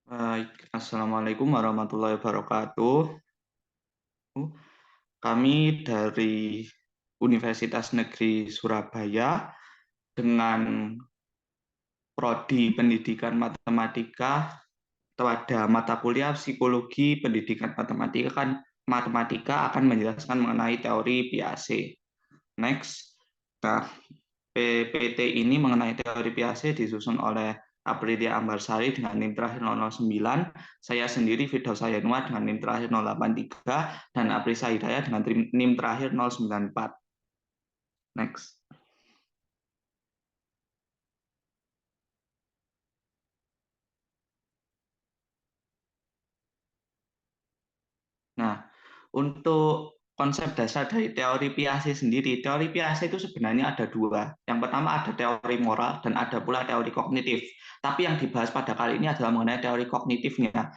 Baik, Assalamualaikum warahmatullahi wabarakatuh. Kami dari Universitas Negeri Surabaya dengan Prodi Pendidikan Matematika pada mata kuliah Psikologi Pendidikan Matematika akan menjelaskan mengenai teori Piaget. Next. Nah, PPT ini mengenai teori Piaget disusun oleh Aprilia Ambarsari dengan NIM terakhir 009, saya sendiri Firdaus Sayanua dengan NIM terakhir 083, dan Aprisa Hidayah dengan NIM terakhir 094. Next. Nah, untuk konsep dasar dari teori Piaget sendiri, teori Piaget itu sebenarnya ada dua. Yang pertama ada teori moral dan ada pula teori kognitif. Tapi yang dibahas pada kali ini adalah mengenai teori kognitifnya.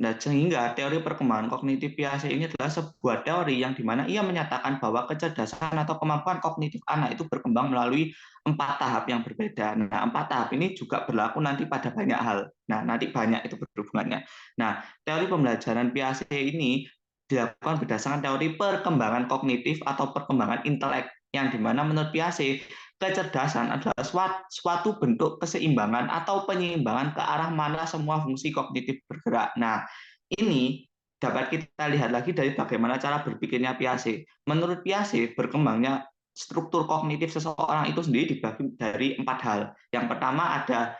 Nah, sehingga teori perkembangan kognitif Piaget ini adalah sebuah teori yang dimana ia menyatakan bahwa kecerdasan atau kemampuan kognitif anak itu berkembang melalui 4 tahap yang berbeda. Nah, 4 tahap ini juga berlaku nanti pada banyak hal. Nah, nanti banyak itu berhubungannya. Nah, teori pembelajaran Piaget ini dilakukan berdasarkan teori perkembangan kognitif atau perkembangan intelek, yang dimana menurut Piaget kecerdasan adalah suatu bentuk keseimbangan atau penyeimbangan ke arah mana semua fungsi kognitif bergerak. Nah, ini dapat kita lihat lagi dari bagaimana cara berpikirnya Piaget. Menurut Piaget, berkembangnya struktur kognitif seseorang itu sendiri dibagi dari 4 hal. Yang pertama ada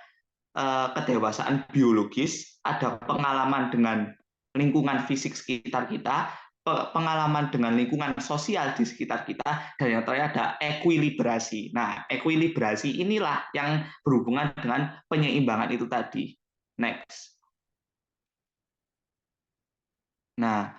kedewasaan biologis, ada pengalaman dengan lingkungan fisik sekitar kita, pengalaman dengan lingkungan sosial di sekitar kita, dan yang terakhir ada ekuilibrasi. Nah, ekuilibrasi inilah yang berhubungan dengan penyeimbangan itu tadi. Next. Nah,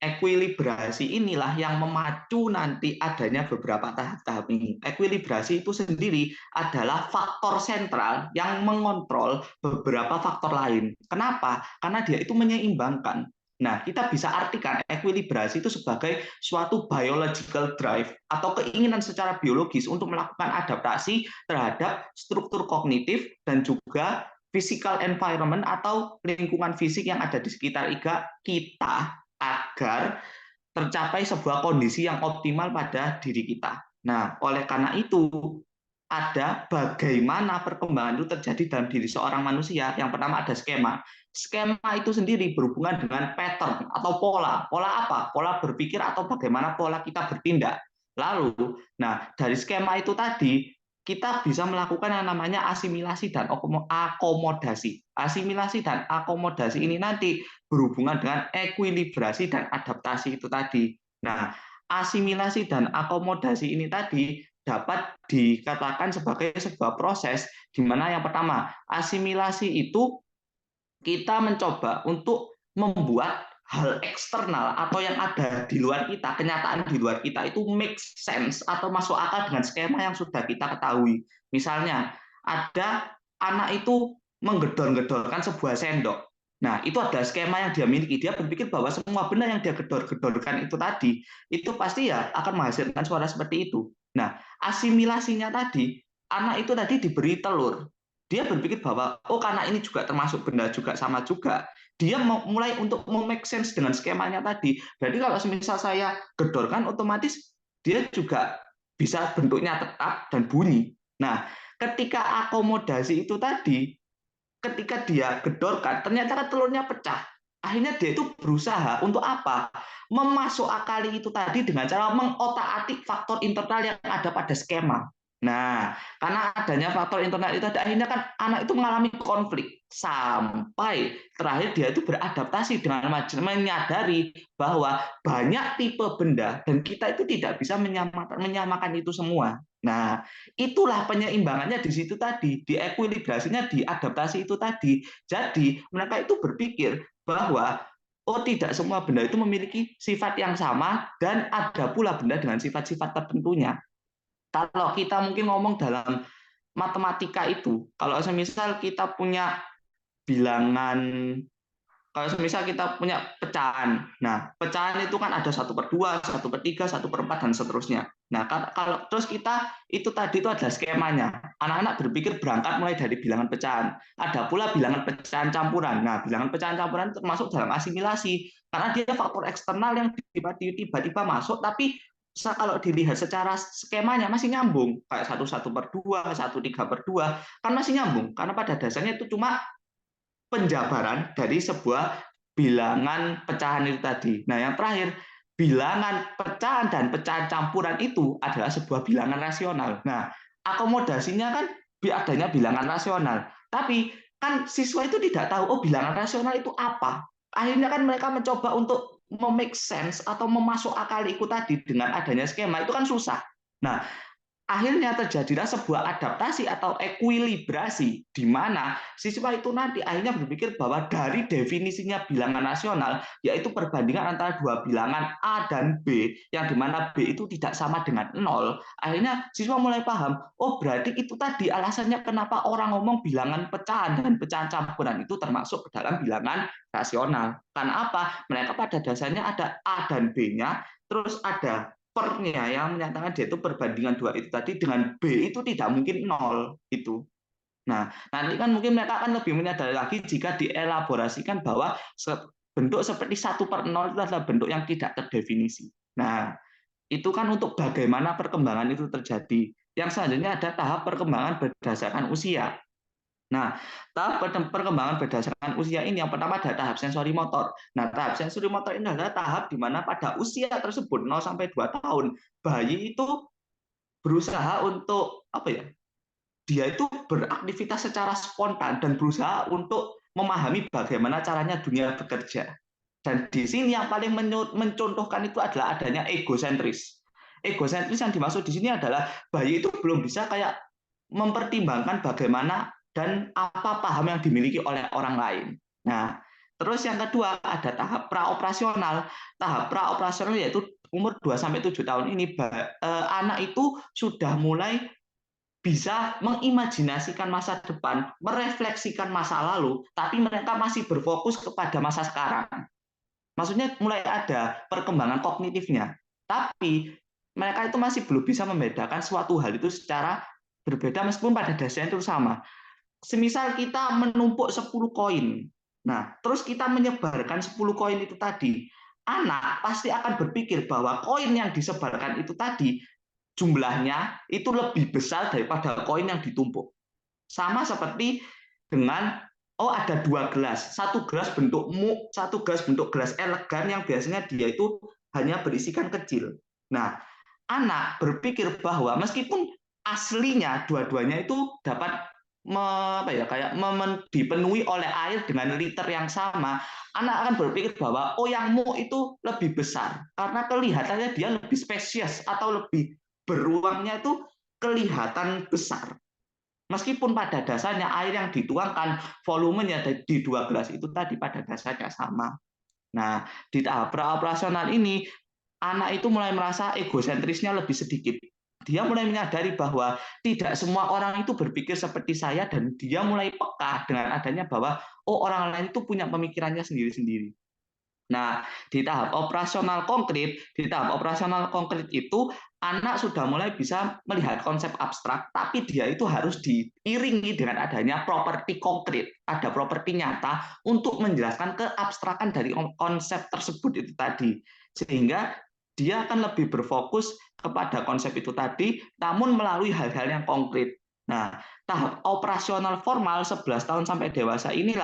ekuilibrasi inilah yang memacu nanti adanya beberapa tahap-tahap ini. Ekuilibrasi itu sendiri adalah faktor sentral yang mengontrol beberapa faktor lain. Kenapa? Karena dia itu menyeimbangkan. Nah, kita bisa artikan ekuilibrasi itu sebagai suatu biological drive atau keinginan secara biologis untuk melakukan adaptasi terhadap struktur kognitif dan juga physical environment atau lingkungan fisik yang ada di sekitar kita agar tercapai sebuah kondisi yang optimal pada diri kita. Nah, oleh karena itu, ada bagaimana perkembangan itu terjadi dalam diri seorang manusia. Yang pertama ada skema. Skema itu sendiri berhubungan dengan pattern atau pola. Pola apa? Pola berpikir atau bagaimana pola kita bertindak. Lalu, nah dari skema itu tadi, kita bisa melakukan yang namanya asimilasi dan akomodasi. Asimilasi dan akomodasi ini nanti berhubungan dengan ekuilibrasi dan adaptasi itu tadi. Nah, asimilasi dan akomodasi ini tadi dapat dikatakan sebagai sebuah proses di mana yang pertama, asimilasi itu kita mencoba untuk membuat hal eksternal atau yang ada di luar kita, kenyataan di luar kita itu make sense atau masuk akal dengan skema yang sudah kita ketahui. Misalnya, ada anak itu menggedor-gedorkan sebuah sendok. Nah, itu ada skema yang dia miliki. Dia berpikir bahwa semua benda yang dia gedor-gedorkan itu tadi, itu pasti ya akan menghasilkan suara seperti itu. Nah, asimilasinya tadi, anak itu tadi diberi telur. Dia berpikir bahwa, oh karena ini juga termasuk benda juga sama juga. Dia mulai untuk make sense dengan skemanya tadi. Berarti kalau misal saya gedorkan, otomatis dia juga bisa bentuknya tetap dan bunyi. Nah, ketika akomodasi itu tadi, ketika dia gedorkan, ternyata kan telurnya pecah. Akhirnya dia itu berusaha untuk apa? Memasuk akali itu tadi dengan cara mengotak-atik faktor internal yang ada pada skema. Nah, karena adanya faktor internal itu akhirnya kan anak itu mengalami konflik sampai terakhir dia itu beradaptasi dengan menyadari bahwa banyak tipe benda dan kita itu tidak bisa menyamakan itu semua. Nah, itulah penyeimbangannya di situ tadi, di ekuilibrasinya, di adaptasi itu tadi. Jadi, mereka itu berpikir bahwa oh tidak semua benda itu memiliki sifat yang sama dan ada pula benda dengan sifat-sifat tertentunya. Kalau kita mungkin ngomong dalam matematika itu, kalau semisal kita punya bilangan, kalau semisal kita punya pecahan, nah pecahan itu kan ada 1/2, 1/3, 1/4, dan seterusnya. Nah, kalau terus kita itu tadi itu adalah skemanya. Anak-anak berpikir berangkat mulai dari bilangan pecahan. Ada pula bilangan pecahan campuran. Nah, bilangan pecahan campuran termasuk dalam asimilasi karena dia faktor eksternal yang tiba-tiba masuk, tapi kalau dilihat secara skemanya masih nyambung kayak 1/1/2, 1/3/2 kan masih nyambung karena pada dasarnya itu cuma penjabaran dari sebuah bilangan pecahan itu tadi. Nah, yang terakhir, bilangan pecahan dan pecahan campuran itu adalah sebuah bilangan rasional. Nah, akomodasinya kan adanya bilangan rasional. Tapi kan siswa itu tidak tahu, oh bilangan rasional itu apa. Akhirnya kan mereka mencoba untuk make sense atau memasuk akal itu tadi dengan adanya skema itu kan susah. Nah, akhirnya terjadilah sebuah adaptasi atau ekuilibrasi di mana siswa itu nanti akhirnya berpikir bahwa dari definisinya bilangan nasional yaitu perbandingan antara dua bilangan A dan B yang di mana B itu tidak sama dengan 0, akhirnya siswa mulai paham, oh berarti itu tadi alasannya kenapa orang ngomong bilangan pecahan dan pecahan campuran itu termasuk ke dalam bilangan rasional. Karena apa? Mereka pada dasarnya ada A dan B-nya, terus ada pernya yang menyatakan dia itu perbandingan dua itu tadi dengan B itu tidak mungkin 0 itu. Nah, nanti kan mungkin mereka akan lebih menyadari lagi jika dielaborasikan bahwa bentuk seperti 1/0 itu adalah bentuk yang tidak terdefinisi. Nah, itu kan untuk bagaimana perkembangan itu terjadi. Yang selanjutnya ada tahap perkembangan berdasarkan usia. Nah, tahap perkembangan berdasarkan usia ini yang pertama ada tahap sensori motor. Nah, tahap sensori motor ini adalah tahap di mana pada usia tersebut 0 sampai 2 tahun, bayi itu berusaha untuk apa ya? Dia itu beraktivitas secara spontan dan berusaha untuk memahami bagaimana caranya dunia bekerja. Dan di sini yang paling mencontohkan itu adalah adanya egosentris. Egosentris yang dimaksud di sini adalah bayi itu belum bisa kayak mempertimbangkan bagaimana dan apa paham yang dimiliki oleh orang lain. Nah, terus yang kedua ada tahap praoperasional. Tahap praoperasional yaitu umur 2 sampai 7 tahun ini anak itu sudah mulai bisa mengimajinasikan masa depan, merefleksikan masa lalu, tapi mereka masih berfokus kepada masa sekarang. Maksudnya mulai ada perkembangan kognitifnya, tapi mereka itu masih belum bisa membedakan suatu hal itu secara berbeda meskipun pada dasarnya itu sama. Semisal kita menumpuk 10 koin, nah terus kita menyebarkan 10 koin itu tadi, anak pasti akan berpikir bahwa koin yang disebarkan itu tadi jumlahnya itu lebih besar daripada koin yang ditumpuk. Sama seperti dengan oh ada 2 gelas, satu gelas bentuk muk, satu gelas bentuk gelas elegan yang biasanya dia itu hanya berisikan kecil. Nah, anak berpikir bahwa meskipun aslinya dua-duanya itu dapat dipenuhi oleh air dengan liter yang sama, anak akan berpikir bahwa oh yang mu itu lebih besar karena kelihatannya dia lebih spesies atau lebih beruangnya itu kelihatan besar. Meskipun pada dasarnya air yang dituangkan volumenya di 2 gelas itu tadi pada dasarnya sama. Nah, di tahap praoperasional ini anak itu mulai merasa egosentrisnya lebih sedikit. Dia mulai menyadari bahwa tidak semua orang itu berpikir seperti saya dan dia mulai peka dengan adanya bahwa oh orang lain itu punya pemikirannya sendiri-sendiri. Nah, di tahap operasional konkret itu anak sudah mulai bisa melihat konsep abstrak, tapi dia itu harus diiringi dengan adanya properti konkret, ada properti nyata untuk menjelaskan keabstrakan dari konsep tersebut itu tadi. Sehingga dia akan lebih berfokus kepada konsep itu tadi, namun melalui hal-hal yang konkret. Nah, tahap operasional formal 11 tahun sampai dewasa ini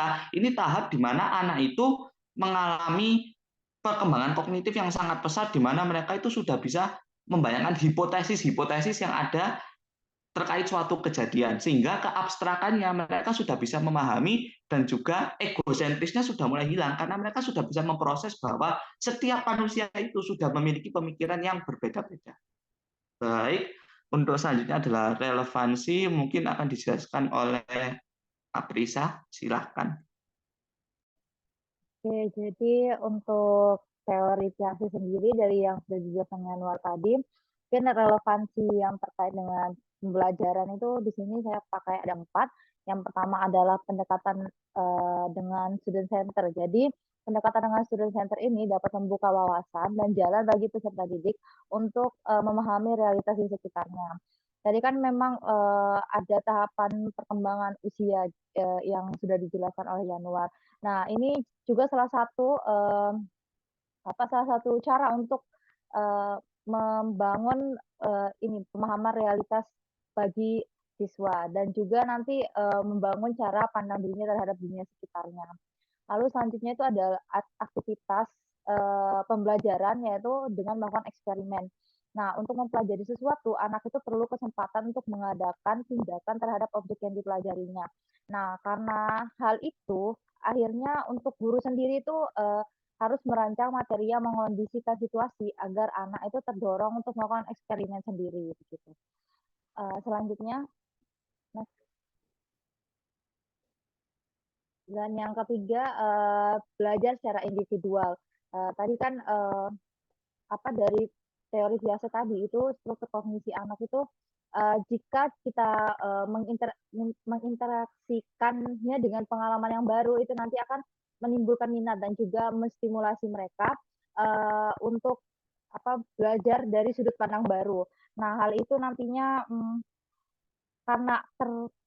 tahap di mana anak itu mengalami perkembangan kognitif yang sangat pesat di mana mereka itu sudah bisa membayangkan hipotesis-hipotesis yang ada terkait suatu kejadian sehingga keabstrakannya mereka sudah bisa memahami dan juga egosentrisnya sudah mulai hilang karena mereka sudah bisa memproses bahwa setiap manusia itu sudah memiliki pemikiran yang berbeda-beda. Baik, untuk selanjutnya adalah relevansi mungkin akan dijelaskan oleh Aprisa, silahkan. Oke, jadi untuk teori Piaget sendiri dari yang sudah dijelaskan Anwar tadi, mungkin relevansi yang terkait dengan pembelajaran itu di sini saya pakai ada 4. Yang pertama adalah pendekatan dengan student center. Jadi pendekatan dengan student center ini dapat membuka wawasan dan jalan bagi peserta didik untuk memahami realitas di sekitarnya. Tadi kan memang ada tahapan perkembangan usia yang sudah dijelaskan oleh Yanuar. Nah, ini juga salah satu cara untuk membangun ini pemahaman realitas bagi siswa dan juga nanti membangun cara pandang dirinya terhadap dunia sekitarnya. Lalu selanjutnya itu ada aktivitas pembelajaran yaitu dengan melakukan eksperimen. Nah, untuk mempelajari sesuatu, anak itu perlu kesempatan untuk mengadakan tindakan terhadap objek yang dipelajarinya. Nah, karena hal itu, akhirnya untuk guru sendiri itu harus merancang materi yang mengondisikan situasi agar anak itu terdorong untuk melakukan eksperimen sendiri. Begitu. Selanjutnya, dan yang ketiga belajar secara individual. Tadi kan dari teori biasa tadi itu struktur kognisi anak itu jika kita menginteraksikannya dengan pengalaman yang baru itu nanti akan menimbulkan minat dan juga menstimulasi mereka untuk belajar dari sudut pandang baru. Nah, hal itu nantinya karena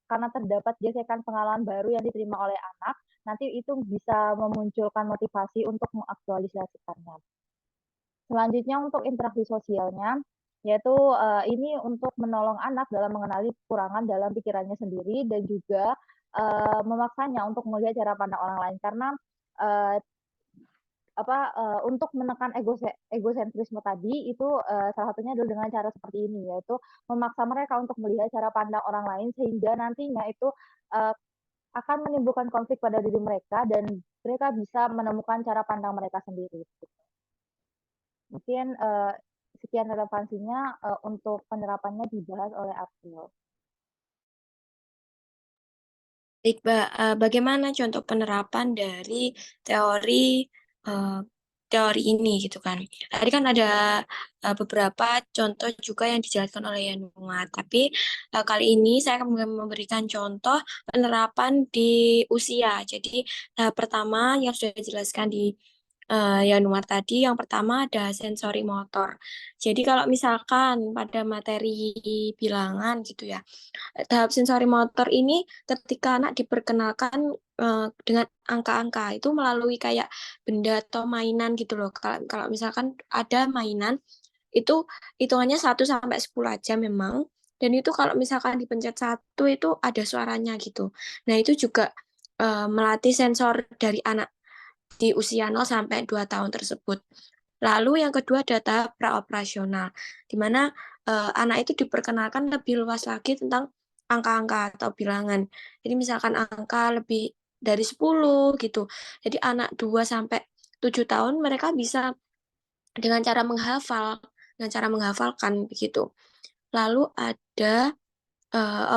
terdapat gesekan pengalaman baru yang diterima oleh anak, nanti itu bisa memunculkan motivasi untuk mengaktualisasikannya. Selanjutnya untuk interaksi sosialnya, yaitu ini untuk menolong anak dalam mengenali kekurangan dalam pikirannya sendiri dan juga memaksanya untuk melihat cara pandang orang lain karena untuk menekan egosentrisme tadi itu salah satunya adalah dengan cara seperti ini, yaitu memaksa mereka untuk melihat cara pandang orang lain sehingga nantinya itu akan menimbulkan konflik pada diri mereka dan mereka bisa menemukan cara pandang mereka sendiri. Mungkin sekian relevansinya untuk penerapannya dibahas oleh April. Baik, Mbak. Bagaimana contoh penerapan dari teori teori ini gitu kan? Tadi kan ada beberapa contoh juga yang dijelaskan oleh Yanuar, tapi kali ini saya akan memberikan contoh penerapan di usia. Jadi pertama yang sudah dijelaskan di Yanuar tadi, yang pertama ada sensori motor. Jadi kalau misalkan pada materi bilangan gitu ya, tahap sensori motor ini ketika anak diperkenalkan dengan angka-angka itu melalui kayak benda atau mainan gitu loh. Kalau misalkan ada mainan itu hitungannya 1 sampai 10 aja memang. Dan itu kalau misalkan dipencet 1 itu ada suaranya gitu. Nah, itu juga melatih sensor dari anak di usia 0 sampai 2 tahun tersebut. Lalu yang kedua ada tahap praoperasional, di mana anak itu diperkenalkan lebih luas lagi tentang angka-angka atau bilangan. Jadi misalkan angka lebih dari 10 gitu. Jadi anak 2 sampai 7 tahun mereka bisa dengan cara menghafalkan begitu. Lalu ada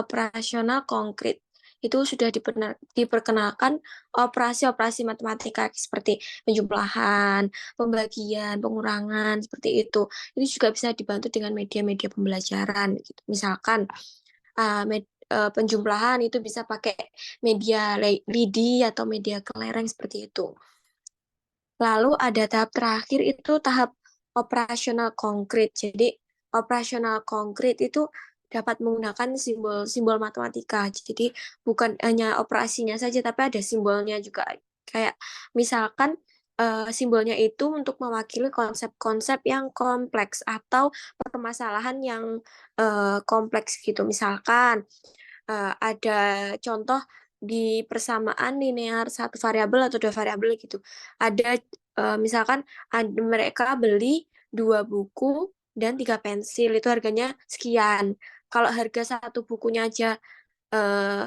operasional konkret. Itu sudah diperkenalkan operasi-operasi matematika seperti penjumlahan, pembagian, pengurangan, seperti itu. Ini juga bisa dibantu dengan media-media pembelajaran. Gitu. Misalkan penjumlahan itu bisa pakai media lidi atau media kelereng seperti itu. Lalu ada tahap terakhir itu tahap operasional konkret. Jadi operasional konkret itu dapat menggunakan simbol-simbol matematika. Jadi bukan hanya operasinya saja, tapi ada simbolnya juga. Kayak misalkan simbolnya itu untuk mewakili konsep-konsep yang kompleks atau permasalahan yang kompleks gitu. Misalkan ada contoh di persamaan linear satu variabel atau 2 variabel gitu. Ada misalkan mereka beli 2 buku dan 3 pensil, itu harganya sekian. Kalau harga 1 bukunya aja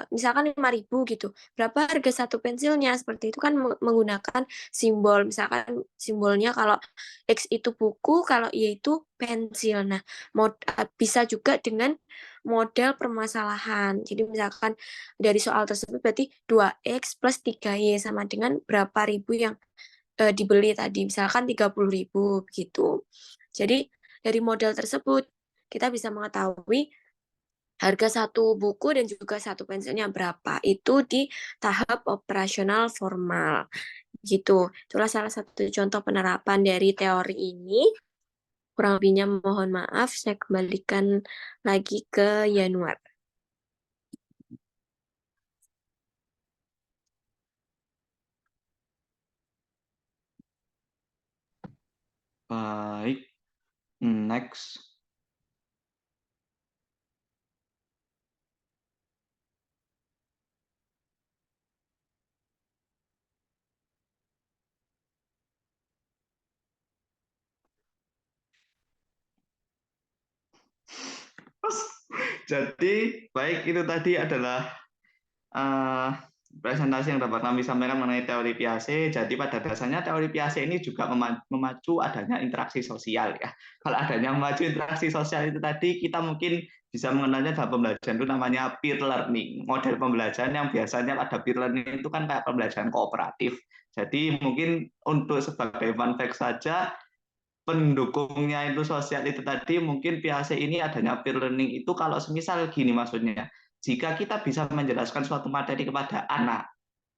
misalkan 5.000 gitu. Berapa harga 1 pensilnya? Seperti itu kan menggunakan simbol. Misalkan simbolnya kalau X itu buku, kalau Y itu pensil. Nah, bisa juga dengan model permasalahan. Jadi misalkan dari soal tersebut berarti 2X plus 3Y sama dengan berapa ribu yang dibeli tadi. Misalkan 30.000 gitu. Jadi dari model tersebut kita bisa mengetahui harga satu buku dan juga satu pensilnya berapa. Itu di tahap operasional formal. Gitu. Itulah salah satu contoh penerapan dari teori ini. Kurang lebihnya mohon maaf, saya kembalikan lagi ke Yanuar. Baik, next. Jadi, baik itu tadi adalah eh, presentasi yang dapat kami sampaikan mengenai teori Piaget. Jadi pada dasarnya teori Piaget ini juga memacu adanya interaksi sosial ya. Kalau adanya memacu interaksi sosial itu tadi kita mungkin bisa mengenalnya dalam pembelajaran itu namanya peer learning. Model pembelajaran yang biasanya pada peer learning itu kan kayak pembelajaran kooperatif. Jadi mungkin untuk sebagai fun fact saja, pendukungnya itu sosial itu tadi mungkin Piaget ini adanya peer learning itu kalau semisal gini maksudnya, jika kita bisa menjelaskan suatu materi kepada anak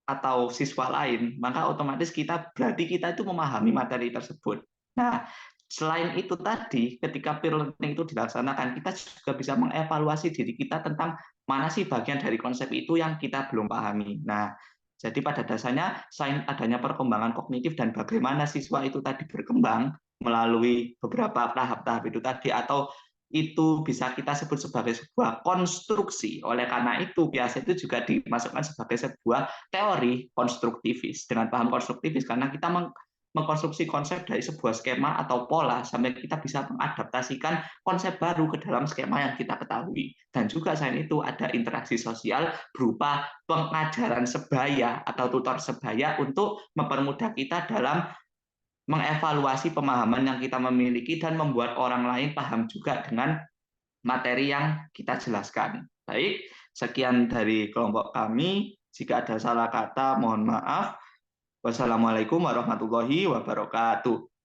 atau siswa lain, maka otomatis berarti kita itu memahami materi tersebut. Nah, selain itu tadi, ketika peer learning itu dilaksanakan, kita juga bisa mengevaluasi diri kita tentang mana sih bagian dari konsep itu yang kita belum pahami. Nah, jadi pada dasarnya selain adanya perkembangan kognitif dan bagaimana siswa itu tadi berkembang melalui beberapa tahap-tahap itu tadi atau itu bisa kita sebut sebagai sebuah konstruksi. Oleh karena itu, Piaget itu juga dimasukkan sebagai sebuah teori konstruktivis. Dengan paham konstruktivis, karena kita mengkonstruksi konsep dari sebuah skema atau pola sampai kita bisa mengadaptasikan konsep baru ke dalam skema yang kita ketahui. Dan juga selain itu ada interaksi sosial berupa pengajaran sebaya atau tutor sebaya untuk mempermudah kita dalam mengevaluasi pemahaman yang kita memiliki dan membuat orang lain paham juga dengan materi yang kita jelaskan. Baik, sekian dari kelompok kami. Jika ada salah kata, mohon maaf. Wassalamualaikum warahmatullahi wabarakatuh.